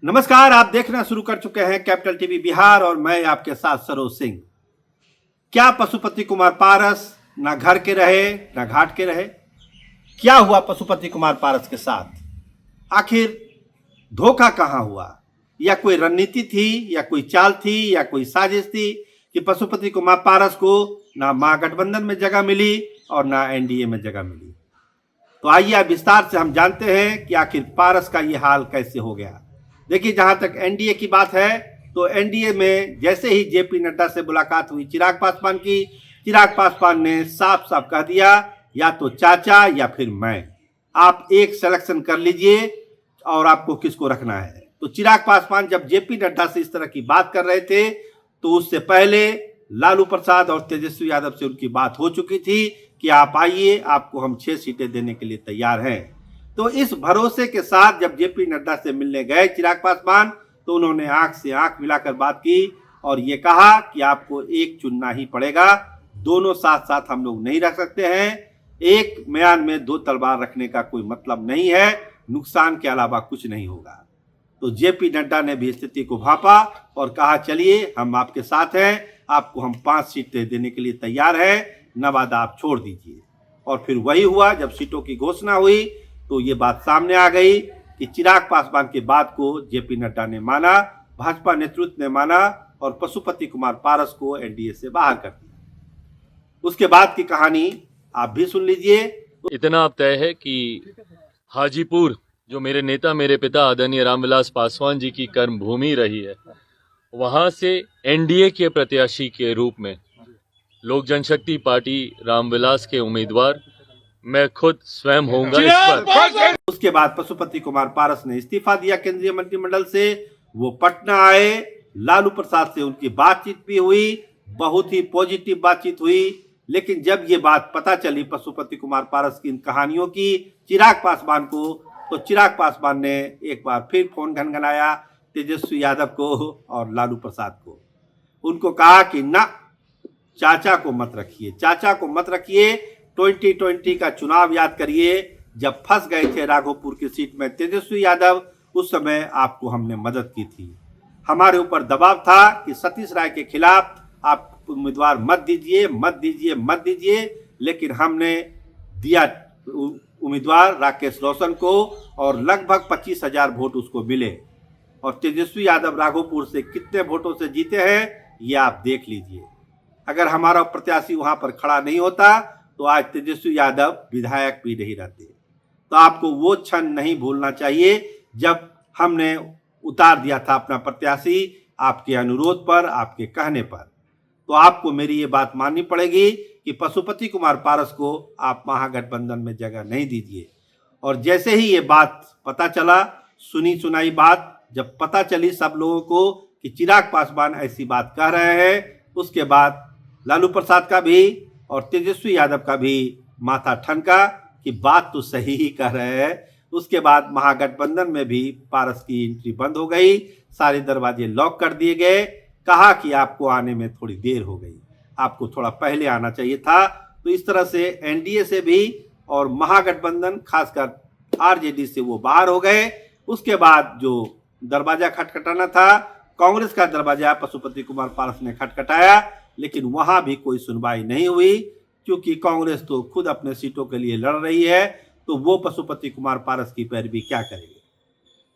नमस्कार, आप देखना शुरू कर चुके हैं कैपिटल टीवी बिहार और मैं आपके साथ सरोज सिंह। क्या पशुपति कुमार पारस ना घर के रहे ना घाट के रहे? क्या हुआ पशुपति कुमार पारस के साथ? आखिर धोखा कहाँ हुआ? या कोई रणनीति थी या कोई चाल थी या कोई साजिश थी कि पशुपति कुमार पारस को ना महागठबंधन में जगह मिली और ना एनडीए में जगह मिली? तो आइए अब विस्तार से हम जानते हैं कि आखिर पारस का ये हाल कैसे हो गया। देखिए, जहां तक एनडीए की बात है तो एनडीए में जैसे ही जेपी नड्डा से मुलाकात हुई चिराग पासवान की, चिराग पासवान ने साफ साफ कह दिया या तो चाचा या फिर मैं, आप एक सिलेक्शन कर लीजिए और आपको किसको रखना है। तो चिराग पासवान जब जेपी नड्डा से इस तरह की बात कर रहे थे तो उससे पहले लालू प्रसाद और तेजस्वी यादव से उनकी बात हो चुकी थी कि आप आइए, आपको हम 6 सीटें देने के लिए तैयार हैं। तो इस भरोसे के साथ जब जेपी नड्डा से मिलने गए चिराग पासवान तो उन्होंने आंख से आंख मिलाकर बात की और ये कहा कि आपको एक चुनना ही पड़ेगा, दोनों साथ साथ हम लोग नहीं रख सकते हैं। एक म्यान में 2 तलवार रखने का कोई मतलब नहीं है, नुकसान के अलावा कुछ नहीं होगा। तो जेपी नड्डा ने भी स्थिति को भांपा और कहा चलिए हम आपके साथ हैं, आपको हम 5 सीटें देने के लिए तैयार हैं, नवादा आप छोड़ दीजिए। और फिर वही हुआ, जब सीटों की घोषणा हुई तो ये बात सामने आ गई कि चिराग पासवान की बात को जेपी नड्डा ने माना, भाजपा नेतृत्व ने माना और पशुपति कुमार पारस को एनडीए से बाहर कर दिया। उसके बाद की कहानी आप भी सुन लीजिए। इतना अब तय है कि हाजीपुर, जो मेरे नेता मेरे पिता आदरणीय रामविलास पासवान जी की कर्म भूमि रही है, वहां से एनडीए के प्रत्याशी के रूप में लोक जनशक्ति पार्टी रामविलास के उम्मीदवार मैं खुद स्वयं होऊंगा इस पर। उसके बाद पशुपति कुमार पारस ने इस्तीफा दिया केंद्रीय मंत्रिमंडल से, वो पटना आए, लालू प्रसाद से उनकी बातचीत भी हुई, बहुत ही पॉजिटिव बातचीत हुई। लेकिन जब ये बात पता चली पशुपति कुमार पारस की इन कहानियों की चिराग पासवान को, तो चिराग पासवान ने एक बार फिर फोन घनघनाया तेजस्वी यादव को और लालू प्रसाद को। उनको कहा कि ना, चाचा को मत रखिए, चाचा को मत रखिए। 2020 का चुनाव याद करिए, जब फंस गए थे राघोपुर की सीट में तेजस्वी यादव, उस समय आपको हमने मदद की थी। हमारे ऊपर दबाव था कि सतीश राय के खिलाफ आप उम्मीदवार मत दीजिए, मत दीजिए, मत दीजिए, लेकिन हमने दिया उम्मीदवार राकेश रोशन को और लगभग 25,000 वोट उसको मिले। और तेजस्वी यादव राघोपुर से कितने वोटों से जीते हैं ये आप देख लीजिए। अगर हमारा प्रत्याशी वहां पर खड़ा नहीं होता तो आज तेजस्वी यादव विधायक भी नहीं रहते। तो आपको वो क्षण नहीं भूलना चाहिए जब हमने उतार दिया था अपना प्रत्याशी आपके अनुरोध पर, आपके कहने पर। तो आपको मेरी ये बात माननी पड़ेगी कि पशुपति कुमार पारस को आप महागठबंधन में जगह नहीं दीजिए। और जैसे ही ये बात पता चला, सुनी सुनाई बात जब पता चली सब लोगों को कि चिराग पासवान ऐसी बात कह रहे हैं, उसके बाद लालू प्रसाद का भी और तेजस्वी यादव का भी माथा ठनका कि बात तो सही ही कह रहे हैं। उसके बाद महागठबंधन में भी पारस की एंट्री बंद हो गई, सारे दरवाजे लॉक कर दिए गए। कहा कि आपको आने में थोड़ी देर हो गई, आपको थोड़ा पहले आना चाहिए था। तो इस तरह से एनडीए से भी और महागठबंधन खासकर आरजेडी से वो बाहर हो गए। उसके बाद जो दरवाजा खटखटाना था, कांग्रेस का दरवाजा पशुपति कुमार पारस ने खटखटाया, लेकिन वहां भी कोई सुनवाई नहीं हुई, क्योंकि कांग्रेस तो खुद अपने सीटों के लिए लड़ रही है, तो वो पशुपति कुमार पारस की पैरवी क्या करेगी।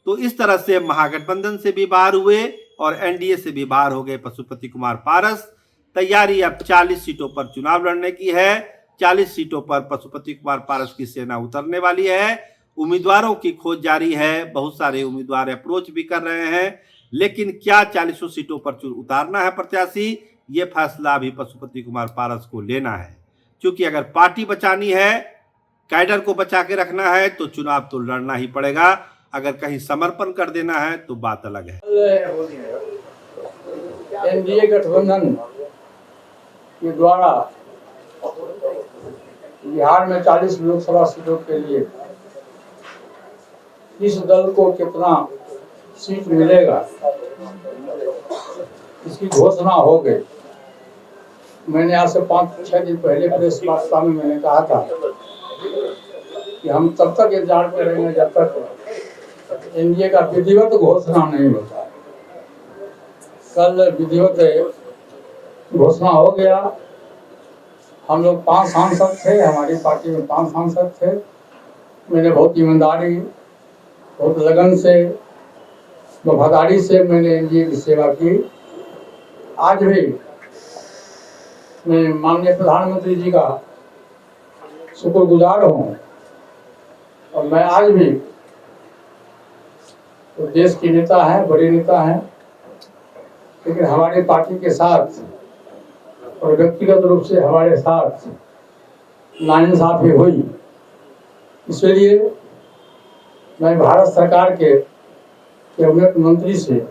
तो इस तरह से महागठबंधन से भी बाहर हुए और एनडीए से भी बाहर हो गए पशुपति कुमार पारस। तैयारी अब 40 सीटों पर चुनाव लड़ने की है। 40 सीटों पर पशुपति कुमार पारस की सेना उतरने वाली है। उम्मीदवारों की खोज जारी है, बहुत सारे उम्मीदवार अप्रोच भी कर रहे हैं, लेकिन क्या 40 सीटों पर उतारना है प्रत्याशी, ये फैसला अभी पशुपति कुमार पारस को लेना है। क्योंकि अगर पार्टी बचानी है, कैडर को बचा के रखना है, तो चुनाव तो लड़ना ही पड़ेगा। अगर कहीं समर्पण कर देना है तो बात अलग है। एनडीए गठबंधन के द्वारा बिहार में 40 लोकसभा सीटों के लिए किस दल को कितना सीट मिलेगा, इसकी घोषणा हो गई। मैंने आज से 5-6 दिन पहले प्रेस वार्ता में मैंने कहा था कि हम तब तक इंतजार करेंगे जब तक एनडीए का विधिवत घोषणा नहीं होता। कल विधिवत घोषणा हो गया। हम लोग 5 सांसद थे, हमारी पार्टी में 5 सांसद थे। मैंने बहुत ईमानदारी, बहुत लगन से, वफादारी से मैंने एनडीए की सेवा की। आज भी मैं माननीय प्रधानमंत्री जी का शुक्रगुजार हूँ और मैं आज भी तो देश के नेता हैं, बड़े नेता हैं, लेकिन हमारी पार्टी के साथ और व्यक्तिगत रूप से हमारे साथ नाइंसाफी हुई। इसलिए मैं भारत सरकार के कैबिनेट मंत्री से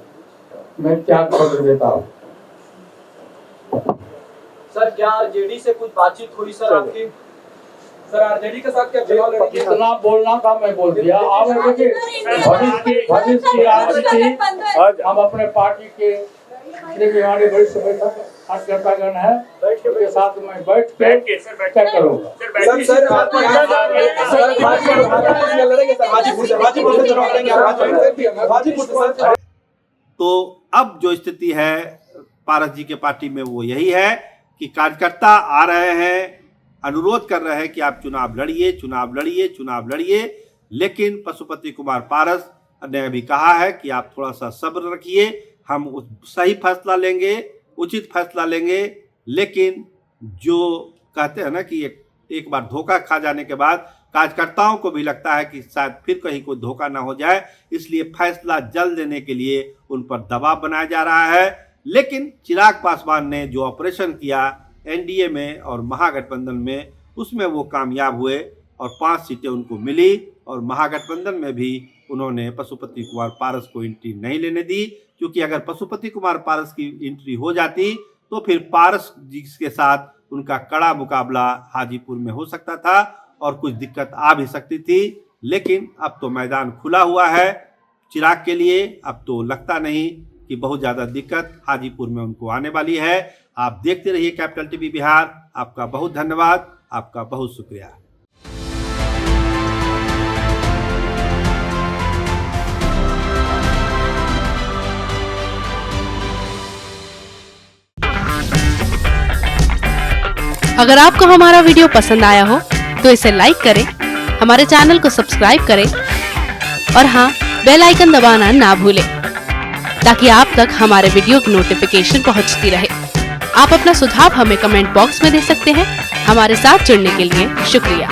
मैं त्याग पत्र देता हूँ। सर, क्या आरजेडी से कुछ बातचीत हुई सर आपकी? सर, आरजेडी के साथ क्या चुनाव लड़ेंगे? जितना बोलना था मैं बोल दिया। अब देखिए, भविष्य की राजनीति हम अपने पार्टी के हमारे वरिष्ठ बैठक कार्यकर्तागण है, उनके साथ मैं बैठ के तय करूंगा। तो अब जो स्थिति है पारस जी के पार्टी में वो यही है कि कार्यकर्ता आ रहे हैं, अनुरोध कर रहे हैं कि आप चुनाव लड़िए, चुनाव लड़िए, चुनाव लड़िए, लेकिन पशुपति कुमार पारस ने अभी कहा है कि आप थोड़ा सा सब्र रखिए, हम सही फैसला लेंगे, उचित फैसला लेंगे। लेकिन जो कहते हैं ना कि एक बार धोखा खा जाने के बाद कार्यकर्ताओं को भी लगता है कि शायद फिर कहीं कोई धोखा ना हो जाए, इसलिए फैसला जल्द लेने के लिए उन पर दबाव बनाया जा रहा है। लेकिन चिराग पासवान ने जो ऑपरेशन किया एनडीए में और महागठबंधन में, उसमें वो कामयाब हुए और 5 सीटें उनको मिली और महागठबंधन में भी उन्होंने पशुपति कुमार पारस को एंट्री नहीं लेने दी, क्योंकि अगर पशुपति कुमार पारस की एंट्री हो जाती तो फिर पारस जी के साथ उनका कड़ा मुकाबला हाजीपुर में हो सकता था और कुछ दिक्कत आ भी सकती थी। लेकिन अब तो मैदान खुला हुआ है चिराग के लिए। अब तो लगता नहीं कि बहुत ज़्यादा दिक्कत हाजीपुर में उनको आने वाली है। आप देखते रहिए कैपिटल टीवी बिहार। आपका बहुत धन्यवाद, आपका बहुत शुक्रिया। अगर आपको हमारा वीडियो पसंद आया हो तो इसे लाइक करें, हमारे चैनल को सब्सक्राइब करें और हाँ, बेल आइकन दबाना ना भूलें ताकि आप तक हमारे वीडियो की नोटिफिकेशन पहुंचती रहे। आप अपना सुझाव हमें कमेंट बॉक्स में दे सकते हैं। हमारे साथ जुड़ने के लिए शुक्रिया।